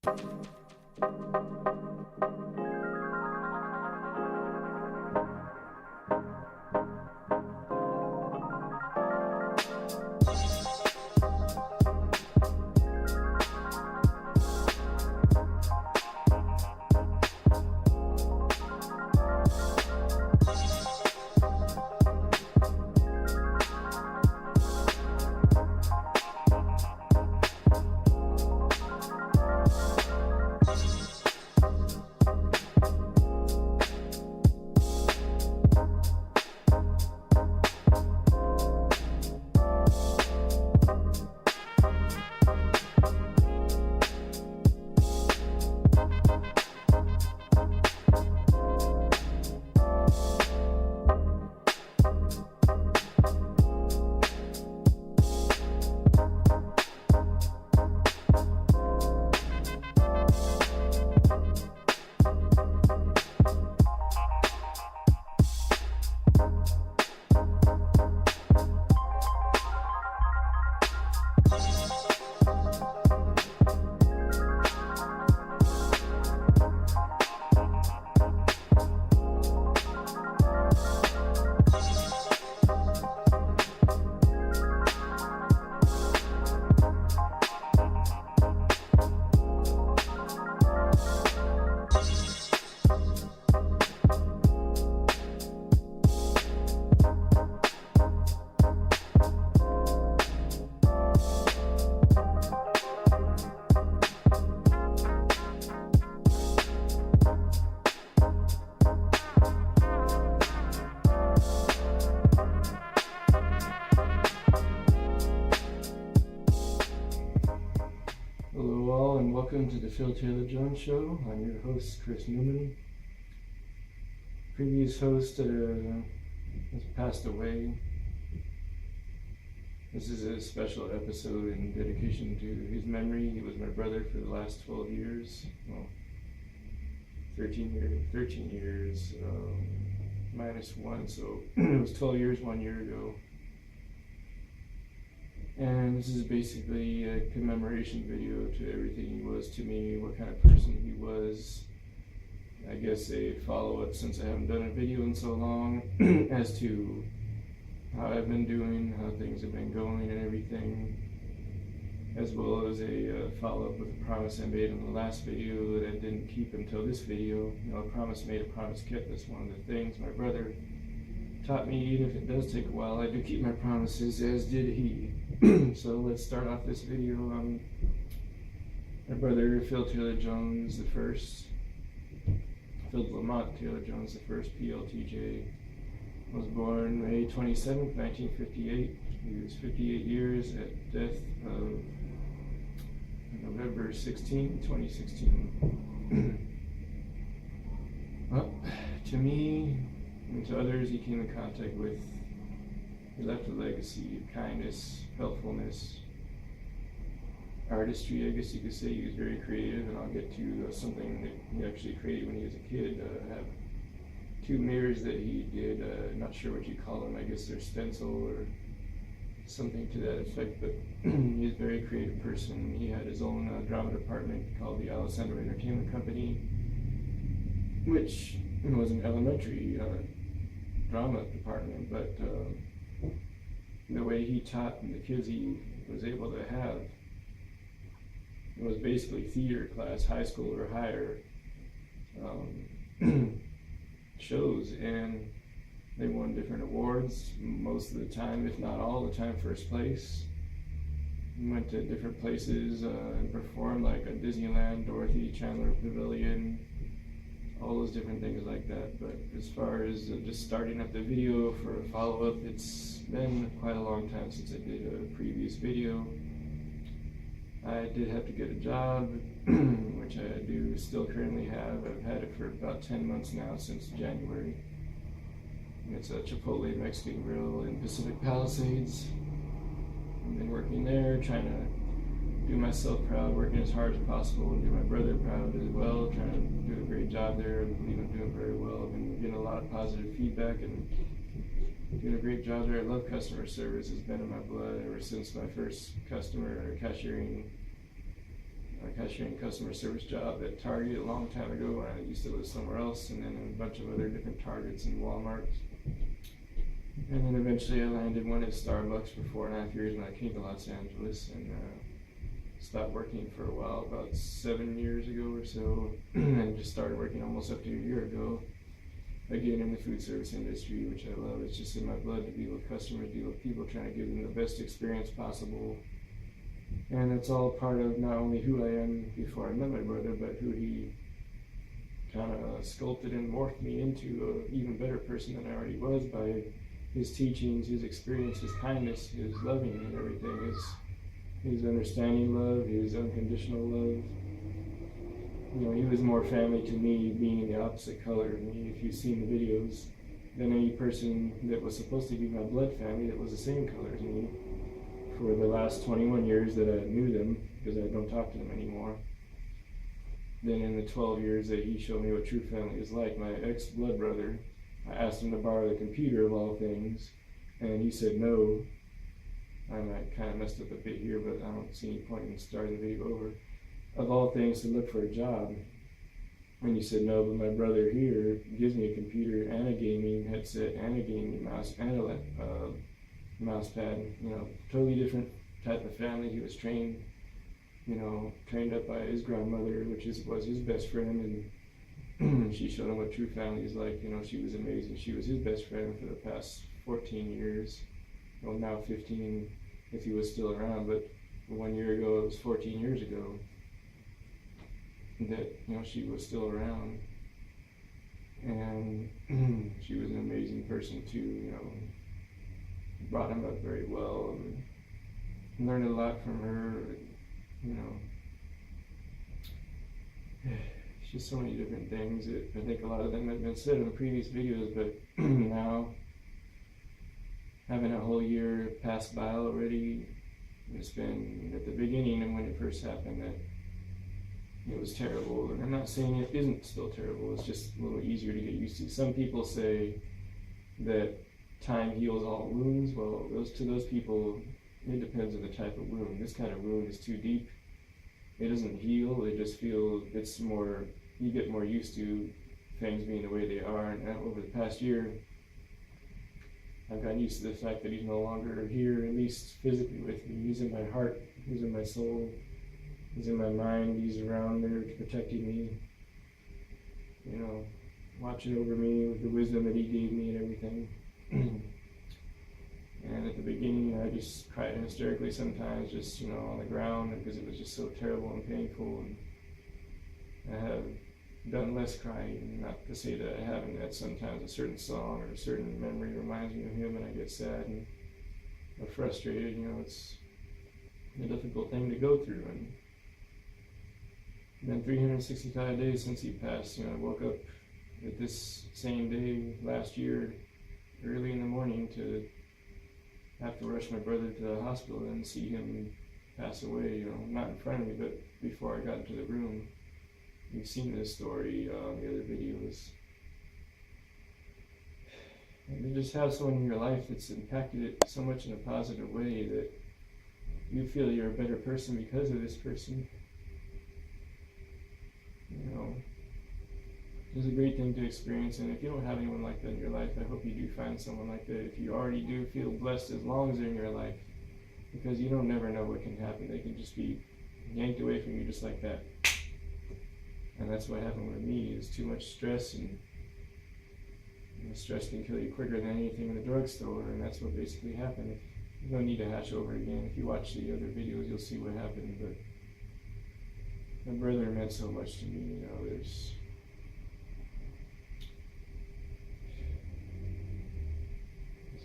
Hello all, and welcome to the Phil Taylor Jones Show. I'm your host, Chris Newman. Previous host has passed away. This is a special episode in dedication to his memory. He was my brother for the last 12 years. Well, 13 years, minus one, so it was 12 years 1 year ago. And this is basically a commemoration video to everything he was to me, what kind of person he was. I guess a follow-up, since I haven't done a video in so long, as to how I've been doing, how things have been going and everything, as well as a follow-up with a promise I made in the last video that I didn't keep until this video. You know, a promise made, a promise kept. That's one of the things my brother taught me. Even if it does take a while, I do keep my promises, as did he. So let's start off this video. My brother, Phil Taylor Jones the first, Phil Lamont Taylor Jones the first, PLTJ, was born May 27th, 1958. He was 58 years at death of November 16, 2016. Well, to me and to others he came in contact with, he left a legacy of kindness, helpfulness, artistry, I guess you could say. He was very creative, and I'll get to something that he actually created when he was a kid. I have two mirrors that he did, not sure what you call them, I guess they're stencil or something to that effect, but he's a very creative person. He had his own drama department called the Alessandro Entertainment Company, which was an elementary drama department, but the way he taught and the kids he was able to have, it was basically theater class, high school or higher shows, and they won different awards most of the time, if not all the time, first place. Went to different places and performed, like at Disneyland, Dorothy, Chandler Pavilion, all those different things like that. But as far as just starting up the video for a follow-up, it's been quite a long time since I did a previous video. I did have to get a job, which I do still currently have. I've had it for about 10 months now, since January. And it's a Chipotle Mexican grill in Pacific Palisades. I've been working there, trying to do myself proud, working as hard as possible, and do my brother proud as well, trying to do a great job there. I believe I'm doing very well. I've been getting a lot of positive feedback and doing a great job there. I love customer service. It's been in my blood ever since my first customer cashiering cashier and customer service job at Target a long time ago when I used to live somewhere else, and then a bunch of other different Targets and Walmarts. And then eventually I landed one at Starbucks for 4.5 years when I came to Los Angeles, and stopped working for a while, about 7 years ago or so, and just started working almost up to a year ago, again in the food service industry, which I love. It's just in my blood to deal with customers, deal with people, trying to give them the best experience possible. And it's all part of not only who I am before I met my brother, but who he kind of sculpted and morphed me into an even better person than I already was by his teachings, his experience, his kindness, his loving and everything, his understanding love, his unconditional love. You know, he was more family to me, being the opposite color of me, if you've seen the videos, than any person that was supposed to be my blood family that was the same color as me for the last 21 years that I knew them, because I don't talk to them anymore. Then in the 12 years that he showed me what true family is like, my ex-blood brother, I asked him to borrow the computer of all things, and he said no. I kind of messed up a bit here, but I don't see any point in starting the video over. Of all things, to look for a job. And he said no, but my brother here gives me a computer and a gaming headset and a gaming mouse and a mouse pad. You know, totally different type of family. He was trained, you know, trained up by his grandmother, which was his best friend, and she showed him what true family is like. You know, she was amazing. She was his best friend for the past 14 years. Well, now 15 if he was still around, but 1 year ago, it was 14 years ago that, you know, she was still around. And she was an amazing person too, you know, brought him up very well, and learned a lot from her, you know. It's just so many different things that I think a lot of them have been said in previous videos, but now, having a whole year pass by already, it's been at the beginning and when it first happened that it was terrible. And I'm not saying it isn't still terrible, it's just a little easier to get used to. Some people say that time heals all wounds. Well, to those people, it depends on the type of wound. This kind of wound is too deep. It doesn't heal, it just feels, it's more, you get more used to things being the way they are. And over the past year, I've gotten used to the fact that he's no longer here, at least physically with me. He's in my heart, he's in my soul, he's in my mind, he's around there protecting me, you know, watching over me with the wisdom that he gave me and everything. And at the beginning, I just cried hysterically sometimes, just, you know, on the ground, because it was just so terrible and painful. And I have done less crying, not to say that I haven't. That sometimes a certain song or a certain memory reminds me of him, and I get sad and or frustrated. You know, it's a difficult thing to go through. And then 365 days since he passed, you know, I woke up at this same day last year, early in the morning, to have to rush my brother to the hospital and see him pass away. You know, not in front of me, but before I got into the room. You've seen this story on the other videos. And you just have someone in your life that's impacted it so much in a positive way that you feel you're a better person because of this person. You know, it's a great thing to experience, and if you don't have anyone like that in your life, I hope you do find someone like that. If you already do, feel blessed as long as they're in your life, because you don't never know what can happen. They can just be yanked away from you just like that. And that's what happened with me, is too much stress, and stress can kill you quicker than anything in the drugstore, and that's what basically happened. You don't need to hash over it again. If you watch the other videos, you'll see what happened, but my brother meant so much to me, you know, it's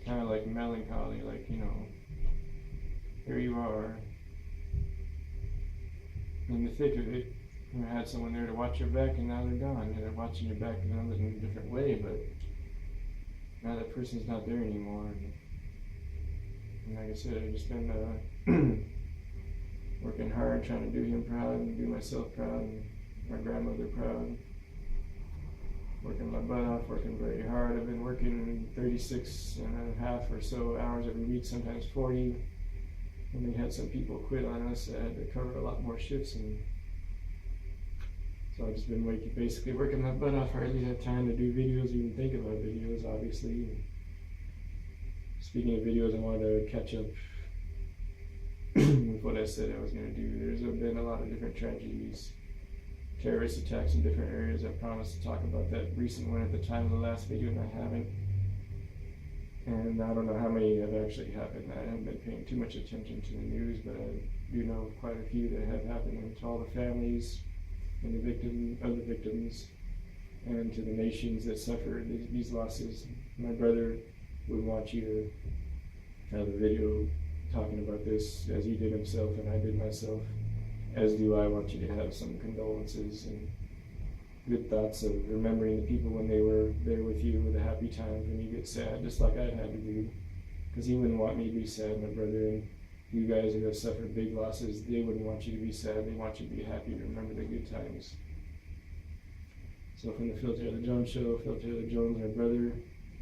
kind of like melancholy, like, you know, here you are, in the thick of it. You had someone there to watch your back, and now they're gone. And they're watching your back in a different way, but now that person's not there anymore. And like I said, I've just been working hard, trying to do him proud and do myself proud and my grandmother proud. Working my butt off, working very hard. I've been working 36 and a half or so hours every week, sometimes 40. And we had some people quit on us. I had to cover a lot more shifts, and So I've just been basically working my butt off. Hardly have time to do videos or even think about videos, obviously. Speaking of videos, I wanted to catch up with what I said I was going to do. There's been a lot of different tragedies, terrorist attacks in different areas. I promised to talk about that recent one at the time of the last video, and I haven't. And I don't know how many have actually happened. I haven't been paying too much attention to the news, but I do know quite a few that have happened, and to all the families and the victims, and to the nations that suffer these losses. My brother would want you to have a video talking about this, as he did himself and I did myself, as do I want you to have some condolences and good thoughts of remembering the people when they were there with you, with the happy times when you get sad, just like I'd had to do, because he wouldn't want me to be sad, my brother, and you guys who have suffered big losses, they wouldn't want you to be sad, they want you to be happy, to remember the good times. So from the Filter of the Jones Show, Filter of the Jones, my brother,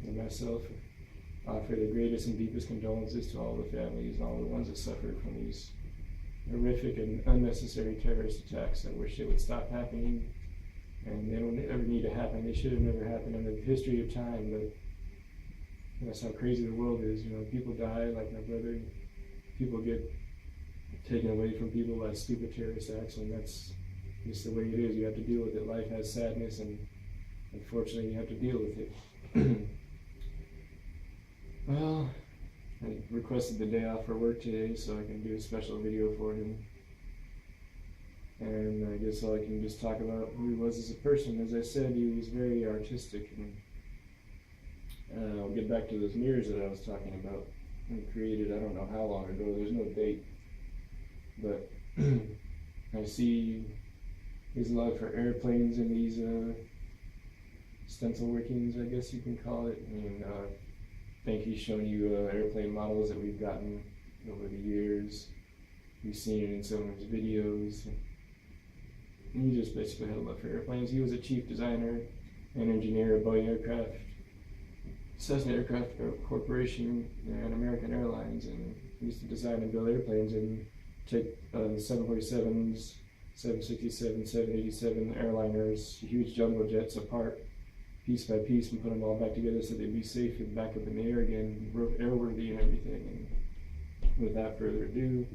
and myself, offer the greatest and deepest condolences to all the families and all the ones that suffered from these horrific and unnecessary terrorist attacks. I wish they would stop happening, and they don't ever need to happen. They should have never happened in the history of time, but that's how crazy the world is. People die, like my brother. People get taken away from people by stupid terrorist acts, and that's just the way it is. You have to deal with it. Life has sadness, and unfortunately, you have to deal with it. Well, I requested the day off for work today so I can do a special video for him. And I guess I can just talk about who he was as a person. As I said, he was very artistic, and I'll get back to those mirrors that I was talking about. He created, I don't know how long ago, there's no date, but I see his love for airplanes and these stencil workings, I guess you can call it. I think he's shown you airplane models that we've gotten over the years. You've seen it in some of his videos. And he just basically had a love for airplanes. He was a chief designer and engineer of Boeing Aircraft, Cessna Aircraft Corporation, and American Airlines, and he used to design and build airplanes and take the 747s, 767, 787 airliners, huge jumbo jets apart piece by piece and put them all back together so they'd be safe and back up in the air again, airworthy and everything. And without further ado,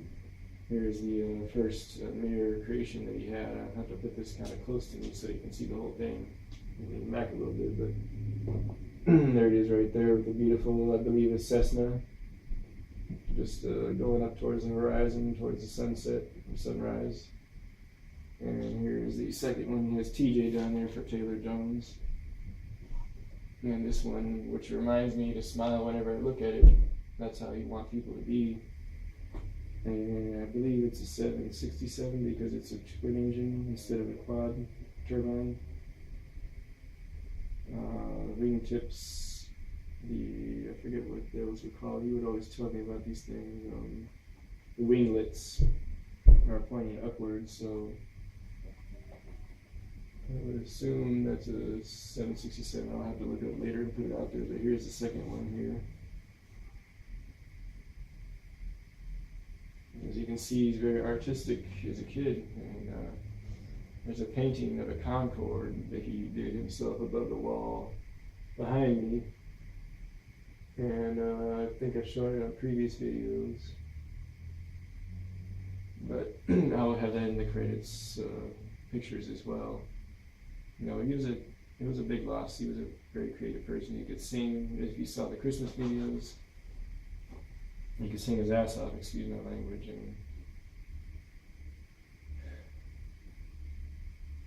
here's the first mirror creation that he had. I have to put this kind of close to me so you can see the whole thing. Lean back a little bit, but there it is right there with the beautiful, I believe it's Cessna, just going up towards the horizon, towards the sunset and sunrise. And here's the second one. He has TJ down there for Taylor Jones. And this one, which reminds me to smile whenever I look at it. That's how you want people to be. And I believe it's a 767 because it's a twin engine instead of a quad turbine. Wingtips, I forget what those were called. You would always tell me about these things. The winglets are pointing upwards, so I would assume that's a 767. I'll have to look at it later and put it out there, but here's the second one here. As you can see, he's very artistic as a kid, and there's a painting of a Concorde that he did himself above the wall behind me, and I think I've shown it on previous videos, but I'll have that in the credits, pictures as well. It was a big loss. He was a very creative person. He could sing. If you saw the Christmas videos, he could sing his ass off, excuse my language, and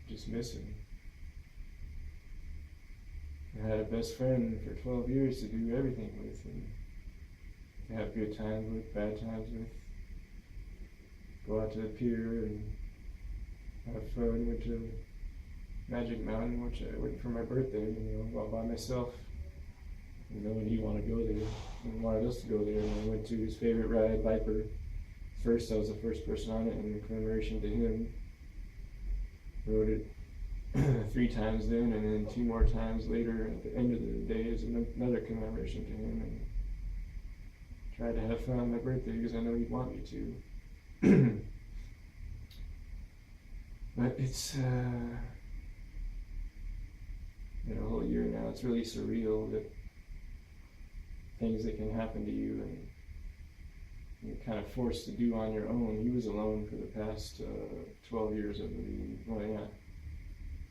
just miss him. I had a best friend for 12 years to do everything with, and to have good times with, bad times with, go out to the pier and have fun. Went to Magic Mountain, which I went for my birthday, all by myself. And he wanted to go there, and wanted us to go there, and I went to his favorite ride, Viper. First, I was the first person on it, in commemoration to him. Rode it 3 times then, and then 2 more times later at the end of the day as another commemoration to him, and tried to have fun on my birthday because I know he'd want me to. But it's in a whole year now. It's really surreal, that things that can happen to you and you're kind of forced to do on your own. He was alone for the past 12 years, I believe. Well, yeah,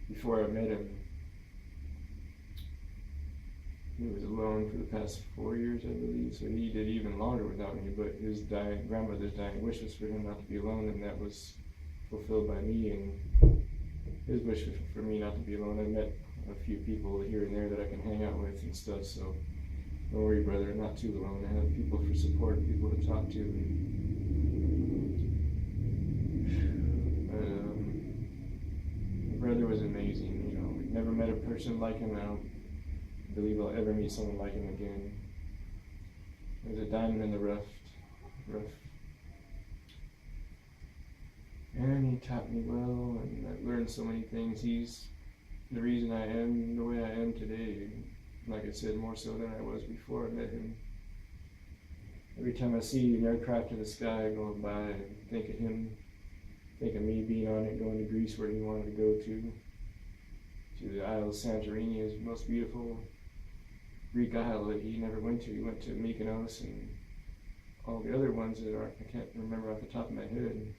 before I met him. He was alone for the past 4 years, I believe, so he did even longer without me, but his grandmother's dying wish was for him not to be alone, and that was fulfilled by me, and his wish was for me not to be alone. I met a few people here and there that I can hang out with and stuff, so don't worry, brother, I'm not too alone. I have people for support, people to talk to. My brother was amazing, you know. We've never met a person like him. I don't believe I'll ever meet someone like him again. He was a diamond in the rough. And he taught me well, and I've learned so many things. He's the reason I am the way I am today. Like I said, more so than I was before I met him. Every time I see an aircraft in the sky going by, I think of him, think of me being on it, going to Greece where he wanted to go to the Isle of Santorini, his most beautiful Greek isle that he never went to. He went to Mykonos and all the other ones that I can't remember off the top of my head.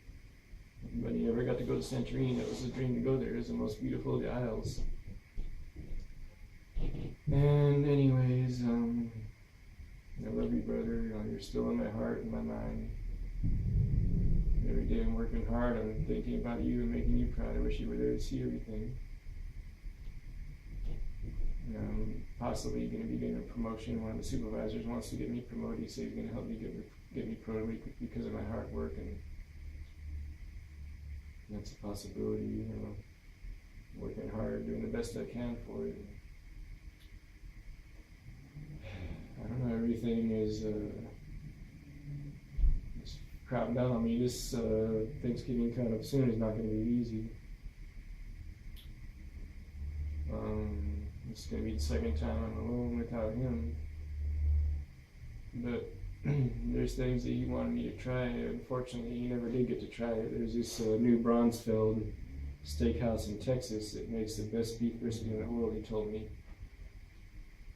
But he never got to go to Santorini. That was his dream, to go there. It was the most beautiful of the isles. And anyways, I love you, brother. You're still in my heart and my mind. Every day I'm working hard. I'm thinking about you and making you proud. I wish you were there to see everything. Possibly going to be getting a promotion. One of the supervisors wants to get me promoted. He said he's going to help me get me promoted because of my hard work, and that's a possibility. You know, working hard, doing the best I can for it. I don't know. Everything is crowding down on me. This Thanksgiving coming up soon is not going to be easy. It's going to be the second time I'm alone without him. But there's things that he wanted me to try. Unfortunately, he never did get to try it. There's this new Bronzefeld steakhouse in Texas that makes the best beef brisket in the world, he told me.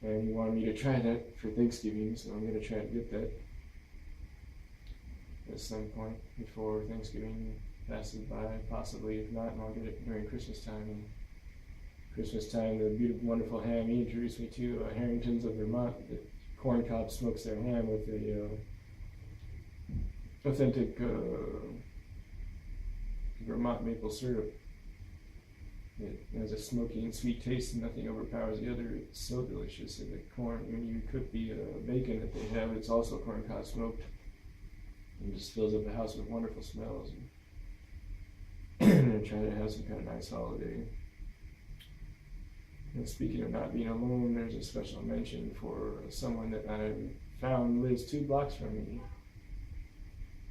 And he wanted me to try that for Thanksgiving, so I'm going to try to get that at some point before Thanksgiving passes by, possibly. If not, I'll get it during Christmas time. And Christmas time, the beautiful, wonderful ham he introduced me to, Harrington's of Vermont. The corn cob smokes their ham with a authentic Vermont maple syrup. It has a smoky and sweet taste, and nothing overpowers the other. It's so delicious. And the corn, when you cook the bacon that they have, it's also corn cob smoked. And it just fills up the house with wonderful smells. And I'm trying to have some kind of nice holiday. And speaking of not being alone, there's a special mention for someone that I found lives 2 blocks from me.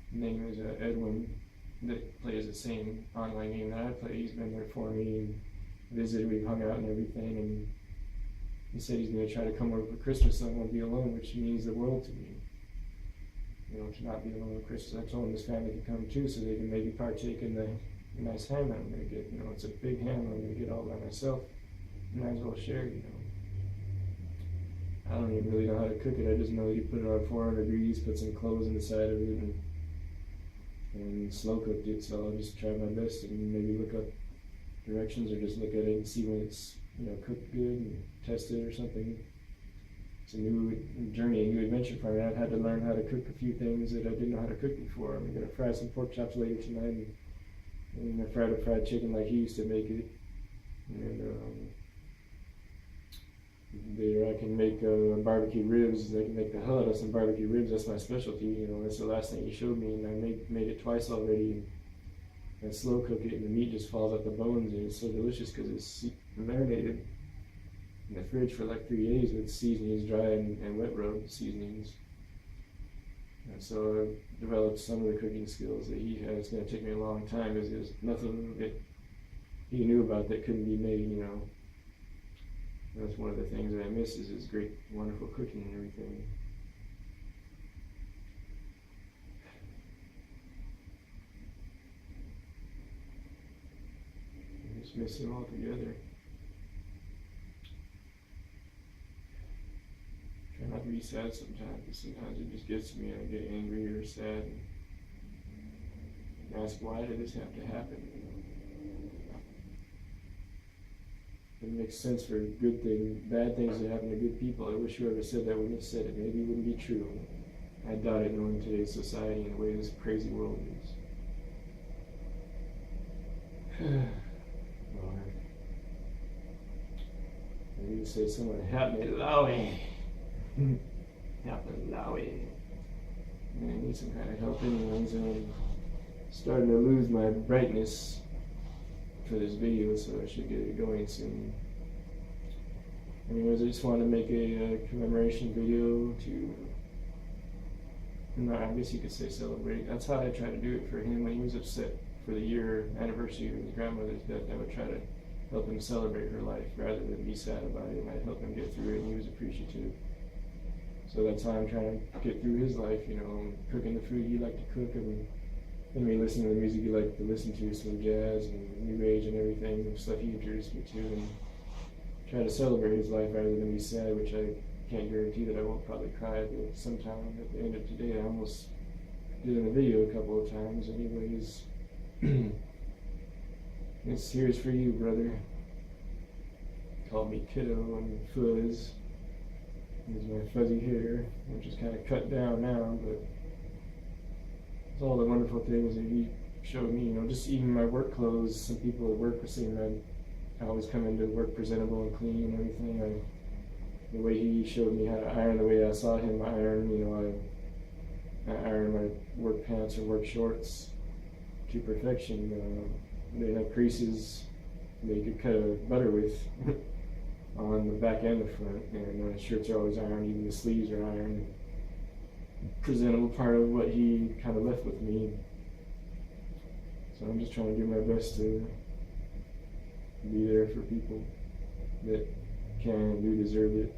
His name is Edwin, that plays the same online game that I play. He's been there for me and visited, we've hung out and everything, and he said he's going to try to come over for Christmas, so I won't be alone, which means the world to me. You know, to not be alone at Christmas. I told him his family can come too, so they can maybe partake in the nice ham that I'm going to get. You know, it's a big ham I'm going to get all by myself. Might as well share, you know. I don't even really know how to cook it. I just know that you put it on 400 degrees, put some cloves in the side of it, and slow cooked it. So I'll just try my best and maybe look up directions or just look at it and see when it's, you know, cooked good and test it or something. It's a new journey, a new adventure for me. I've had to learn how to cook a few things that I didn't know how to cook before. I'm going to fry some pork chops later tonight, and I fried a fried chicken like he used to make it. And there I can make barbecue ribs. I can make the hell out of some barbecue ribs. That's my specialty. You know, that's the last thing he showed me, and I made it twice already. And slow cook it, and the meat just falls out the bones, and it's so delicious because it's marinated in the fridge for like 3 days with seasonings, dry and wet rub seasonings. And so I've developed some of the cooking skills that he has. It's going to take me a long time because there's nothing that he knew about that couldn't be made, you know. That's one of the things that I miss is his great, wonderful cooking and everything. I just miss him altogether. be sad sometimes, but sometimes it just gets to me and I get angry or sad and ask, why did this have to happen? It makes sense for bad things to happen to good people. I wish whoever said that wouldn't have said it. Maybe it wouldn't be true. I doubt it, knowing today's society and the way this crazy world is. Lord. Maybe you say someone, help me, Lowy. Help me, Lowy. I need some kind of help anyways. I'm starting to lose my brightness for this video, so I should get it going soon. Anyways, I just wanted to make a commemoration video to, I guess you could say celebrate. That's how I try to do it for him when he was upset for the year anniversary of his grandmother's death. I would try to help him celebrate her life rather than be sad about it, and I'd help him get through it, and he was appreciative. So that's how I'm trying to get through his life, I'm cooking the food he liked to cook, and listening to the music he liked to listen to, some jazz and new age and everything, stuff he introduced me to, and try to celebrate his life rather than be sad, which I can't guarantee that I won't probably cry sometime at the end of today. I almost did in the video a couple of times. Anyways, here's for you, brother. Call me Kiddo and Fuzz. Here's my fuzzy hair, which is kind of cut down now, but it's all the wonderful things that he showed me. Just even my work clothes. Some people at work were saying I always come into work presentable and clean and everything. The way he showed me how to iron, the way I saw him iron, I iron my work pants or work shorts to perfection. They have creases that you could cut a butter with on the back and the front, and shirts are always ironed, even the sleeves are ironed. Presentable part of what he kind of left with me. So I'm just trying to do my best to be there for people that can and do deserve it,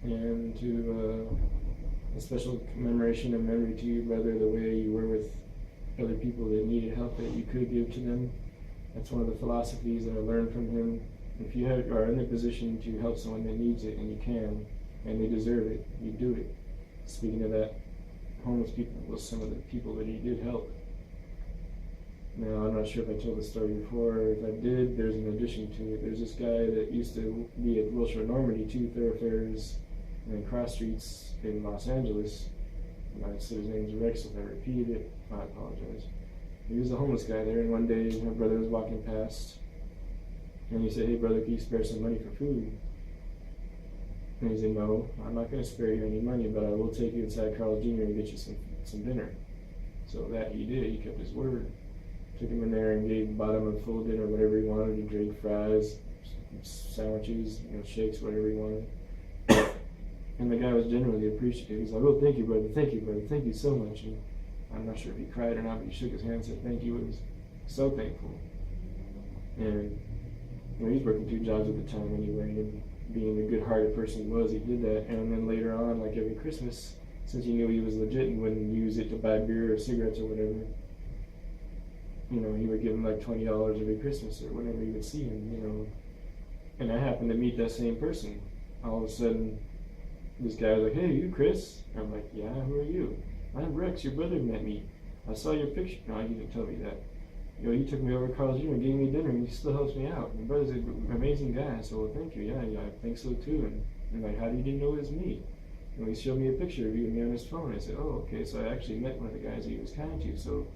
and to a special commemoration and memory to you, brother, the way you were with other people that needed help that you could give to them. That's one of the philosophies that I learned from him. If you are in a position to help someone that needs it, and you can, and they deserve it, you do it. Speaking of that, homeless people was some of the people that he did help. Now, I'm not sure if I told the story before, or if I did, there's an addition to it. There's this guy that used to be at Wilshire Normandy, 2 thoroughfares and cross streets in Los Angeles. And I said his name's Rex. If I repeated it, I apologize. He was a homeless guy there, and one day my brother was walking past, and he said, "Hey brother, can you spare some money for food?" And he said, "No, I'm not going to spare you any money, but I will take you inside Carl's Jr. and get you some dinner." So that he did. He kept his word. Took him in there and bought him a full dinner, whatever he wanted. He drank fries, sandwiches, shakes, whatever he wanted. And the guy was genuinely appreciative. He's like, "Oh, thank you, brother. Thank you, brother. Thank you so much." And I'm not sure if he cried or not, but he shook his hand and said thank you. He was so thankful. And he's working 2 jobs at the time anyway, and being the good-hearted person he was, he did that. And then later on, like every Christmas, since he knew he was legit and wouldn't use it to buy beer or cigarettes or whatever, he would give him like $20 every Christmas or whenever he would see him, And I happened to meet that same person. All of a sudden, this guy was like, "Hey, you Chris?" I'm like, "Yeah, who are you?" "I'm Rex, your brother met me. I saw your picture." No, he didn't tell me that. "You took me over to Carl's Jr. and gave me dinner, and he still helps me out. Your brother's an amazing guy." So, "Well, thank you. Yeah, I think so too." And like, "How did you know it was me?" And he showed me a picture of you and me on his phone. I said, "Oh, okay." So I actually met one of the guys that he was kind to. So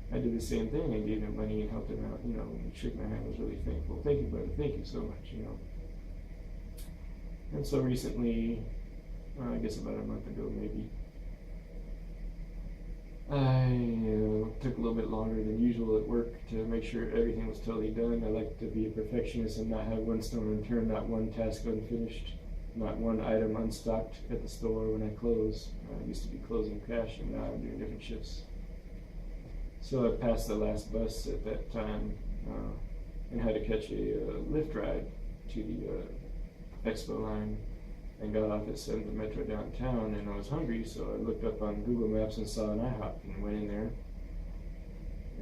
I did the same thing and gave him money and helped him out, and shook my hand. I was really thankful. "Thank you, brother. Thank you so much, And so recently, I guess about a month ago maybe, I took a little bit longer than usual at work to make sure everything was totally done. I like to be a perfectionist and not have one stone unturned, not one task unfinished, not one item unstocked at the store when I close. I used to be closing cash, and now I'm doing different shifts. So I passed the last bus at that time and had to catch a Lyft ride to the Expo line, and got off at 7th Metro downtown, and I was hungry, so I looked up on Google Maps and saw an IHOP and went in there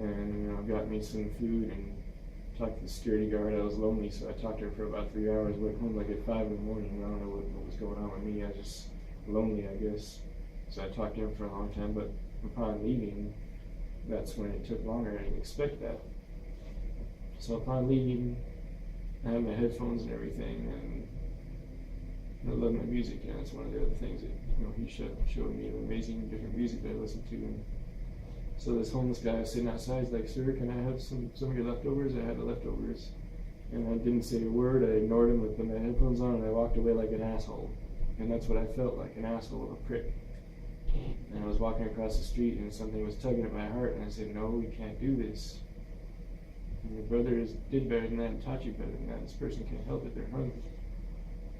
and got me some food and talked to the security guard. I was lonely, so I talked to her for about 3 hours, went home like at 5 in the morning. I don't know what was going on with me. I just lonely, I guess. So I talked to him for a long time, but upon leaving, that's when it took longer. I didn't expect that. So upon leaving, I had my headphones and everything, and I love my music, and that's one of the other things that he showed me amazing different music that I listened to. And so this homeless guy was sitting outside. He's like, "Sir, can I have some of your leftovers?" I had the leftovers, and I didn't say a word. I ignored him. I put my headphones on, and I walked away like an asshole. And that's what I felt like, an asshole, a prick. And I was walking across the street, and something was tugging at my heart, and I said, "No, you can't do this. And your brothers did better than that and taught you better than that. This person can't help it, they're hungry."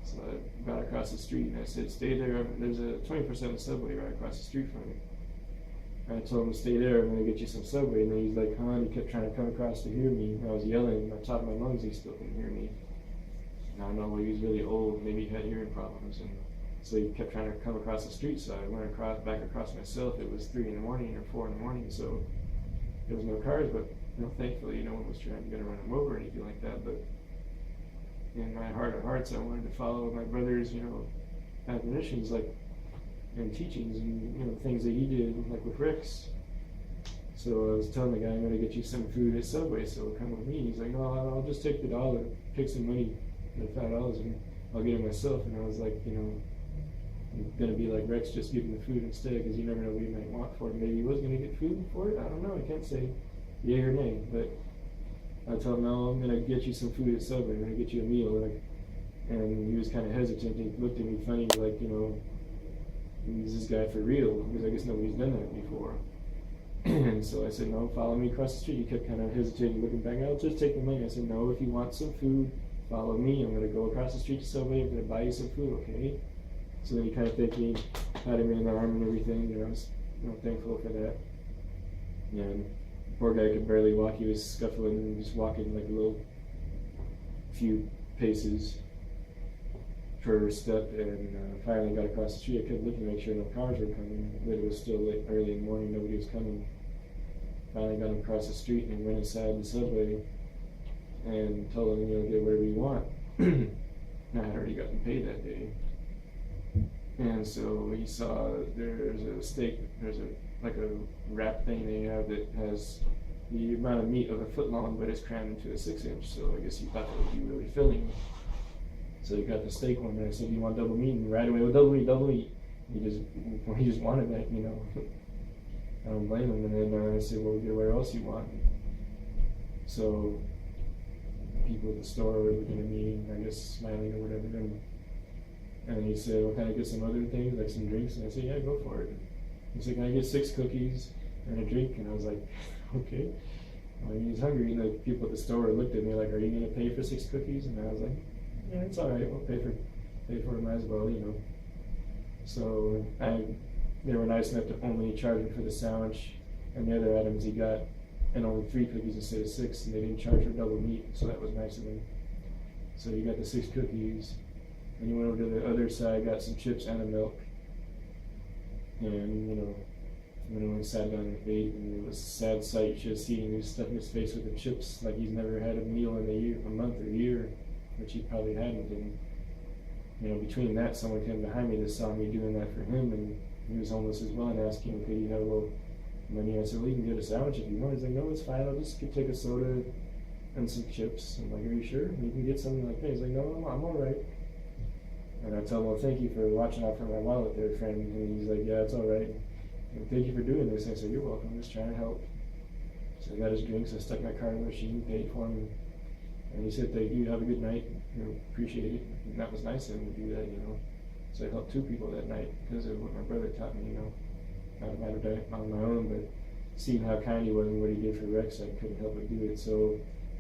So I got across the street and I said, "Stay there. There's a 20% Subway right across the street from me." And I told him to stay there, I'm going to get you some Subway. And then he's like, "Huh?" And he kept trying to come across to hear me. And I was yelling at the top of my lungs, he still couldn't hear me. And I don't know, he was really old, maybe he had hearing problems. And so he kept trying to come across the street, so I went back across myself. It was 3 in the morning or 4 in the morning, so there was no cars, but thankfully no one was trying to run him over or anything like that. But in my heart of hearts, I wanted to follow my brother's, admonitions, like, and teachings, and things that he did, like with Rick's. So I was telling the guy, "I'm going to get you some food at Subway, so come with me." He's like, "No, I'll just take the $1, take some money, the $5, and I'll get it myself." And I was like, I'm going to be like Rex, just give him the food instead, because you never know what he might want for it. Maybe he was going to get food for it. I don't know. I can't say yay or nay. But I told him, "No, I'm going to get you some food at Subway. I'm going to get you a meal." And he was kind of hesitant. He looked at me funny, like, is this guy for real? Because I guess nobody's done that before. And so I said, "No, follow me across the street." He kept kind of hesitating, looking back. "I'll just take the money." I said, "No, if you want some food, follow me. I'm going to go across the street to Subway. I'm going to buy you some food, okay?" So then he kind of thanked me, patted me in the arm and everything. I was thankful for that. And the poor guy could barely walk. He was scuffling and just walking like a little few paces per step, and finally got across the street. I kept looking to make sure no cars were coming, but it was still late, early in the morning, nobody was coming. Finally got him across the street and went inside the Subway and told him, "Get whatever you want." And I had already gotten paid that day. And so he saw there's a steak, there's a wrap thing they have that has the amount of meat of a foot long, but it's crammed into a 6-inch. So I guess he thought that would be really filling. So he got the steak one, and I said, "Do you want double meat?" And right away, "Well, double meat." He just wanted that, I don't blame him. And then I said, "Well, get whatever else you want." So people at the store were looking at me, I guess smiling or whatever. And he said, "Well, can I get some other things, like some drinks?" And I said, "Yeah, go for it." He said, "Can I get 6 cookies and a drink?" And I was like, "Okay." He was hungry, and the people at the store looked at me like, "Are you going to pay for 6 cookies?" And I was like, "Yeah, it's all right. We'll pay for it. Might as well, So they were nice enough to only charge him for the sandwich and the other items he got, and only 3 cookies instead of 6, and they didn't charge for double meat, so that was nice of him. So he got the 6 cookies, and he went over to the other side, got some chips and a milk, and went over and sat down and ate, and it was a sad sight just seeing him stuffing his face with the chips like he's never had a meal in a month or a year, which he probably hadn't. And between that, someone came behind me that saw me doing that for him, and he was homeless as well, and asked him, "Okay, you have a little money?" I said, "Well, you can get a sandwich if you want." He's like, "No, it's fine. I'll just take a soda and some chips." I'm like, "Are you sure? You can get something like that." He's like, "No, I'm all right." And I told him, "Well, thank you for watching out for my wallet there, friend." And he's like, "Yeah, it's all right. And thank you for doing this." And I said, "You're welcome. I'm just trying to help." So I got his drinks. I stuck my card in the machine, paid for him. And he said, "Thank you. Have a good night. Appreciate it." And that was nice of him to do that, So I helped 2 people that night because of what my brother taught me, not on my own, but seeing how kind he was and what he did for Rex, I couldn't help but do it. So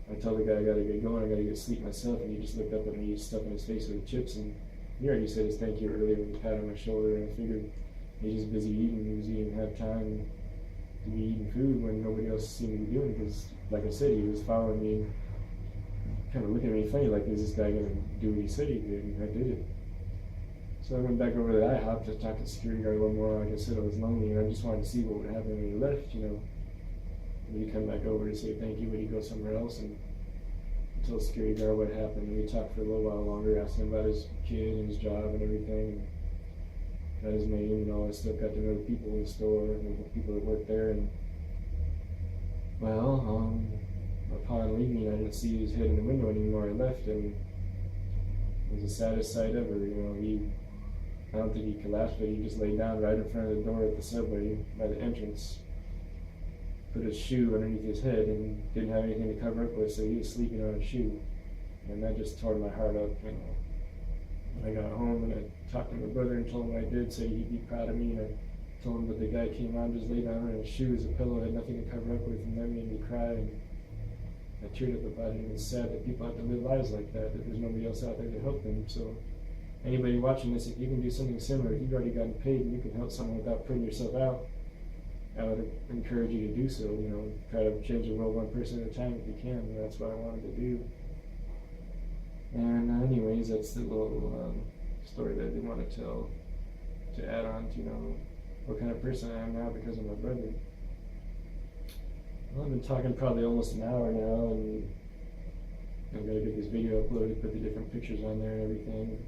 I told the guy, "I gotta get going. I gotta get sleep myself." And he just looked up at me, stuffing his face with chips. And he already said his thank you earlier with a pat on my shoulder. And I figured he's just busy eating. He didn't have time to be eating food when nobody else seemed to be doing it. Because, like I said, he was following me, kind of looking at me funny, like, is this guy going to do what he said he did? And I did it. So I went back over to the IHOP to talk to the security guard a little more. Like I said, I was lonely, and I just wanted to see what would happen when he left, Would he come back over to say thank you? Would he go somewhere else? And I told the security guard what happened, and we talked for a little while longer, asked him about his kid and his job and everything. got his name and all that stuff, got to know the people in the store and the people that worked there, and well, upon leaving, I didn't see his head in the window anymore. I left, and it was the saddest sight ever. I don't think he collapsed, but he just laid down right in front of the door at the subway by the entrance, put his shoe underneath his head, and didn't have anything to cover up with, so he was sleeping on his shoe, and that just tore my heart up. When I got home and I talked to my brother and told him what I did, said he'd be proud of me, and I told him that the guy came on, just laid down on his shoe as a pillow, had nothing to cover up with, and that made me cry, and I teared up about it. And it's sad that people have to live lives like that there's nobody else out there to help them. So anybody watching this, if you can do something similar, if you've already gotten paid and you can help someone without putting yourself out, I would encourage you to do so. Try to change the world one person at a time if you can, and that's what I wanted to do. And anyways, that's the little story that I did want to tell, to add on to, what kind of person I am now because of my brother. Well, I've been talking probably almost an hour now, and I'm going to get this video uploaded, put the different pictures on there and everything.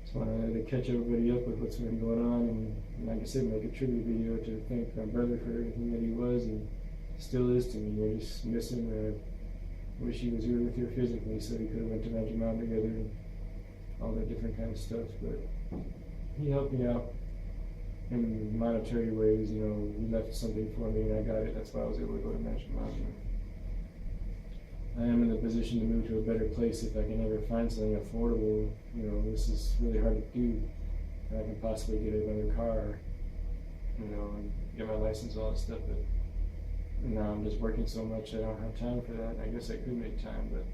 Just wanted to catch everybody up with what's been going on, and like I said, make a tribute video to thank my brother for everything that he was and still is to me. I just miss him, and I wish he was here with you physically so we could have went to Magic Mountain together and all that different kind of stuff, but he helped me out in monetary ways. He left something for me and I got it. That's why I was able to go to Magic Mountain. I am in the position to move to a better place if I can ever find something affordable. This is really hard to do. I can possibly get another car, and get my license, all that stuff, but now I'm just working so much I don't have time for that. I guess I could make time, but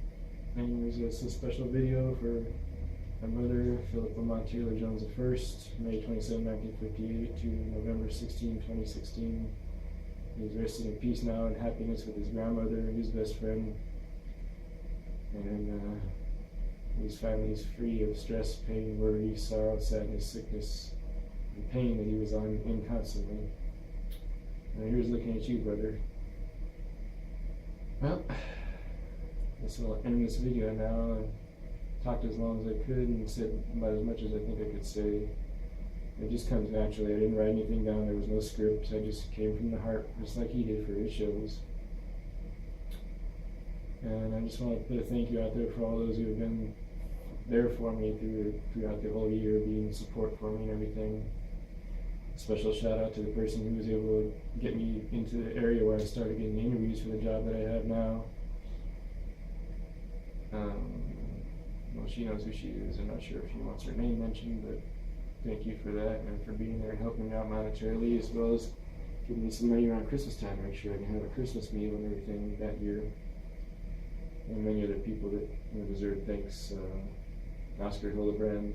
anyways, it's a special video for my brother, Philip Lamont Taylor Jones I, May 27, 1958 to November 16, 2016. He's resting in peace now and happiness with his grandmother and his best friend. And he's free of stress, pain, worry, sorrow, sadness, sickness, and pain that he was in constantly. And here's looking at you, brother. Well, I guess I'll end this video now. Talked as long as I could and said about as much as I think I could say. It just comes naturally. I didn't write anything down. There was no script. I just came from the heart, just like he did for his shows. And I just want to put a thank you out there for all those who have been there for me throughout the whole year, being support for me and everything. A special shout out to the person who was able to get me into the area where I started getting interviews for the job that I have now. Well, she knows who she is. I'm not sure if she wants her name mentioned, but thank you for that and for being there and helping me out monetarily, as well as giving me some money around Christmas time to make sure I can have a Christmas meal and everything that year. And many other people that deserve thanks. Oscar Hildebrand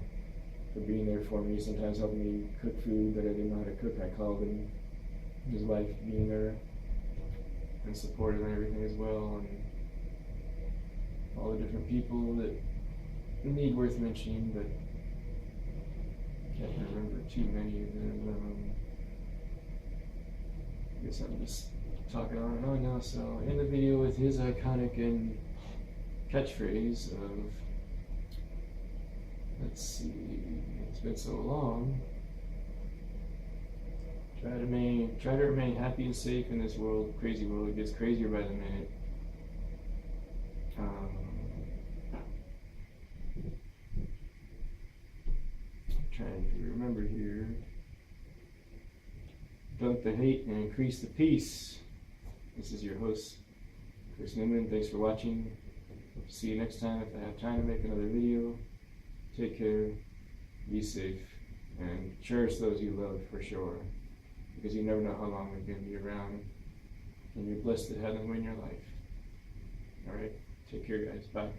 for being there for me, sometimes helping me cook food that I didn't know how to cook. I called him, his wife being there and supportive and everything as well, and all the different people that need worth mentioning, but I can't remember too many of them. I guess I'm just talking on and on now, so end the video with his iconic and catchphrase of, let's see, it's been so long. Try to remain happy and safe in this world, crazy world. It gets crazier by the minute. Trying to remember here. Dunk the hate and increase the peace. This is your host, Chris Newman. Thanks for watching. See you next time if I have time to make another video. Take care, be safe, and cherish those you love for sure, because you never know how long they're going to be around, and you're blessed to have them in your life. Alright, take care guys, bye.